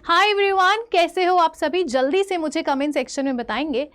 Hi everyone, कैसे हो आप सभी? जल्दी से मुझे कमेंट सेक्शन में बताएंगे।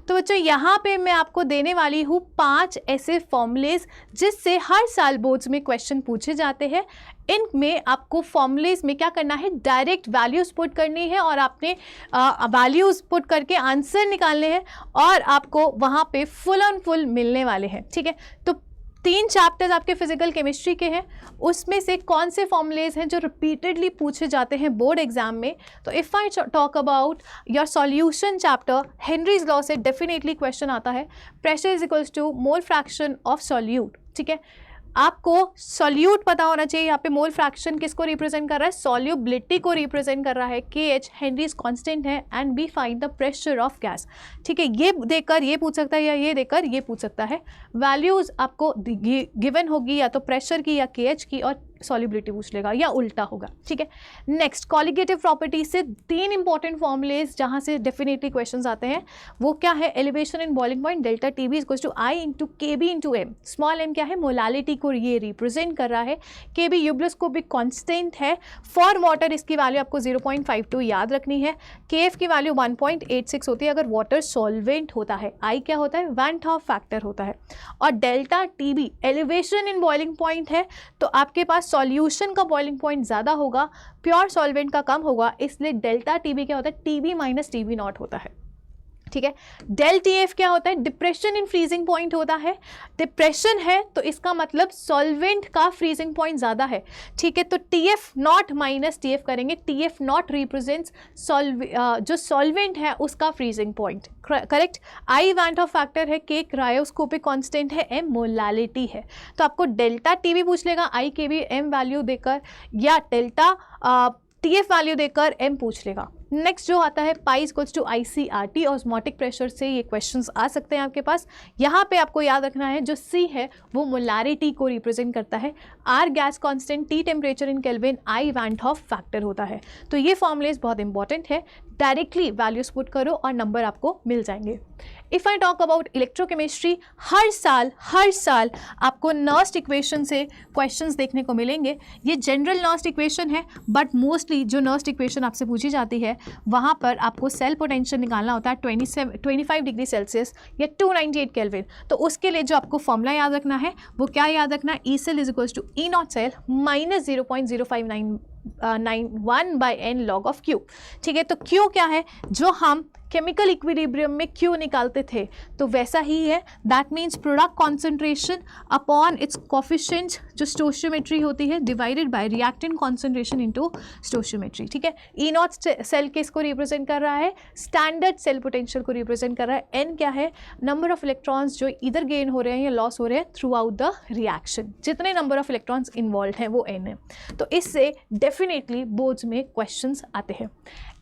तो बच्चों यहाँ पे मैं आपको देने वाली हूँ 5 ऐसे फॉर्मूलेज जिससे हर साल बोर्ड्स में क्वेश्चन पूछे जाते हैं। इनमें आपको फॉर्मूलेज में क्या करना है, डायरेक्ट वैल्यूज पुट करनी है और आपने वैल्यूज पुट करके आंसर निकालने हैं और आपको वहाँ पे फुल ऑन फुल मिलने वाले हैं। ठीक है, तो 3 चैप्टर्स आपके फिजिकल केमिस्ट्री के हैं, उसमें से कौन से फॉर्मूलेज हैं जो रिपीटेडली पूछे जाते हैं बोर्ड एग्जाम में। तो if I talk about your solution chapter, Henry's law से डेफिनेटली क्वेश्चन आता है, pressure is equals to mole fraction of solute. ठीक है, आपको सॉल्यूट पता होना चाहिए। यहाँ पे मोल फ्रैक्शन किसको रिप्रेजेंट कर रहा है, सॉल्युबिलिटी को रिप्रेजेंट कर रहा है। KH हेनरीज कांस्टेंट है and B find the pressure of gas. ठीक है, ये देकर ये पूछ सकता है या ये देकर ये पूछ सकता है। वैल्यूज आपको गिवन होगी या तो प्रेशर की या KH की, और सॉल्युबिलिटी पूछ लेगा या उल्टा होगा। ठीक है, नेक्स्ट कॉलिगेटिव प्रॉपर्टी से 3 इंपॉर्टेंट फॉर्मुलेज जहाँ से डेफिनेटली क्वेश्चंस आते हैं। वो क्या है, elevation in boiling point, delta TB equals to I into KB into M। Small m क्या है, मोलालिटी को ये रिप्रेजेंट कर रहा है। KB यूब्लोस्कोपिक कांस्टेंट है। फॉर वाटर इसकी वैल्यू आपको 0.52 याद रखनी है। KF की वैल्यू 1.86 होती है अगर वाटर सॉल्वेंट होता है। I क्या होता है, वैन हॉफ फैक्टर होता है। और delta TB elevation in boiling point है, तो आपके पास सॉल्यूशन का बॉइलिंग पॉइंट ज़्यादा होगा, प्योर सॉल्वेंट का कम होगा, इसलिए डेल्टा TB क्या होता है, TB माइनस TB नॉट होता है। ठीक है, डेल TF क्या होता है, डिप्रेशन इन फ्रीजिंग पॉइंट होता है। डिप्रेशन है तो इसका मतलब सॉल्वेंट का फ्रीजिंग पॉइंट ज़्यादा है। ठीक है, तो TF नॉट माइनस TF करेंगे। TF नॉट रिप्रेजेंट्स जो सॉल्वेंट है उसका freezing point. Correct. I van of factor है, K क्रायोस्कोपिक कांस्टेंट है, M मोलालिटी है। तो आपको डेल्टा TB पूछ लेगा I KB M वैल्यू देकर, या डेल्टा TF वैल्यू देकर M पूछ लेगा। नेक्स्ट जो आता है pi equals to ICRT, osmotic pressure से ये क्वेश्चंस आ सकते हैं आपके पास। यहाँ पे आपको याद रखना है जो C है वो मोलारिटी को रिप्रेजेंट करता है, R gas constant, T temperature in kelvin, I van Hoff factor होता है। तो ये फॉर्मूलेज बहुत इंपॉर्टेंट है, डायरेक्टली वैल्यूज पुट करो और नंबर आपको मिल जाएंगे। If I talk about electrochemistry, हर साल आपको नर्स्ट इक्वेशन से क्वेश्चंस देखने को मिलेंगे। ये जनरल नर्स्ट इक्वेशन है, बट मोस्टली जो नर्स्ट इक्वेशन आपसे पूछी जाती है वहाँ पर आपको सेल पोटेंशियल निकालना होता है 25 डिग्री सेल्सियस या 298 केल्विन। तो उसके लिए जो आपको फॉर्मूला याद रखना है वो क्या याद रखना है, E cell is equals to E naught cell minus 0.0591 by N log of Q। ठीक है, तो Q क्या है, जो हम केमिकल इक्विलिब्रियम में Q निकालते थे तो वैसा ही है। That means product concentration upon its coefficient जो स्टोशियोमेट्री होती है divided by reactant concentration into stoichiometry. ठीक है, E नॉट सेल किसको रिप्रेजेंट कर रहा है, स्टैंडर्ड सेल पोटेंशियल को रिप्रेजेंट कर रहा है। N क्या है, नंबर ऑफ इलेक्ट्रॉन्स जो इधर गेन हो रहे हैं या लॉस हो रहे हैं थ्रू आउट द रिएक्शन, जितने नंबर ऑफ इलेक्ट्रॉन्स इन्वॉल्व हैं वो N है। तो इससे डेफिनेटली बोर्ड्स में क्वेश्चंस आते हैं।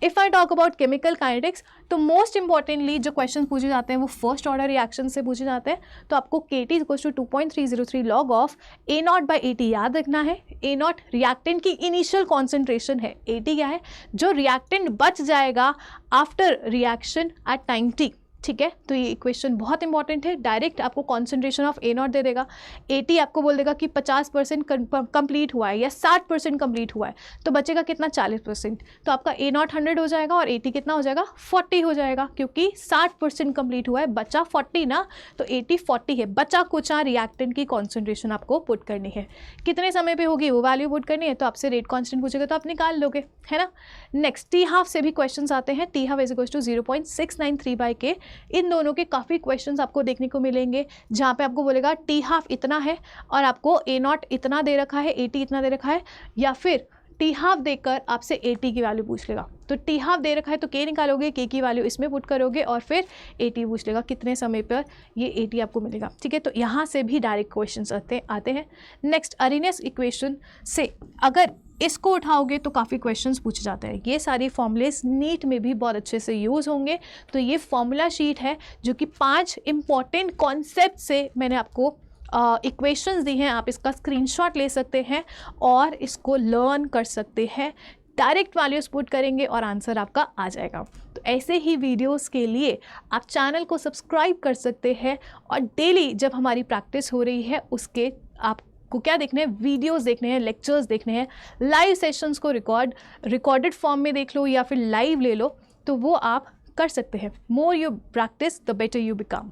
If I talk about chemical kinetics, तो मोस्ट इंपॉर्टेंटली जो क्वेश्चन पूछे जाते हैं वो फर्स्ट ऑर्डर रिएक्शन से पूछे जाते हैं। तो आपको KT equals to 2.303 log of A naught by AT याद रखना है। A नॉट रिएक्टेंट की इनिशियल कॉन्सेंट्रेशन है, AT क्या है, जो रिएक्टेंट बच जाएगा after reaction at time T। ठीक है, तो ये इक्वेशन बहुत इंपॉर्टेंट है। डायरेक्ट आपको concentration of A not they देगा, AT आपको बोल देगा कि 50% कंप्लीट हुआ है या 60% कंप्लीट हुआ है, तो बचेगा कितना, 40%। तो आपका A नॉट 100 हो जाएगा और AT कितना हो जाएगा, 40 हो जाएगा, क्योंकि 60% कंप्लीट हुआ है, बचा 40 ना, तो AT 40 है। बचा कुचा रिएक्टेंट की कॉन्सेंट्रेशन आपको पुट करनी है, कितने समय पे होगी वो वैल्यू पुट करनी है। तो आपसे रेट कॉन्स्टेंट पूछेगा तो आप निकाल लोगे, है ना। नेक्स्ट T हाफ से भी क्वेश्चन आते हैं। T half is equals to 0.693 by K। इन दोनों के काफ़ी क्वेश्चंस आपको देखने को मिलेंगे जहाँ पे आपको बोलेगा T हाफ इतना है और आपको A नॉट इतना दे रखा है, AT इतना दे रखा है, या फिर T हाफ देकर आपसे AT की वैल्यू पूछ लेगा। तो T हाफ दे रखा है तो K निकालोगे, K की वैल्यू इसमें पुट करोगे और फिर AT पूछ लेगा कितने समय पर ये AT आपको मिलेगा। ठीक है, तो यहाँ से भी डायरेक्ट क्वेश्चंस आते हैं। नेक्स्ट अरेनियस इक्वेशन से अगर इसको उठाओगे तो काफ़ी क्वेश्चंस पूछे जाते हैं। ये सारी फॉर्मूलेस नीट में भी बहुत अच्छे से यूज़ होंगे। तो ये फॉर्मूला शीट है जो कि 5 इंपॉर्टेंट कॉन्सेप्ट से मैंने आपको इक्वेशंस दी हैं। आप इसका स्क्रीनशॉट ले सकते हैं और इसको लर्न कर सकते हैं। डायरेक्ट वैल्यूज पुट करेंगे और आंसर आपका आ जाएगा। तो ऐसे ही वीडियोस के लिए आप चैनल को सब्सक्राइब कर सकते हैं और डेली जब हमारी प्रैक्टिस हो रही है उसके आप को क्या देखना है, वीडियोस देखने हैं, लेक्चर्स देखने हैं, लाइव सेशंस को रिकॉर्डेड फॉर्म में देख लो या फिर लाइव ले लो, तो वो आप कर सकते हैं। More you practice the better you become.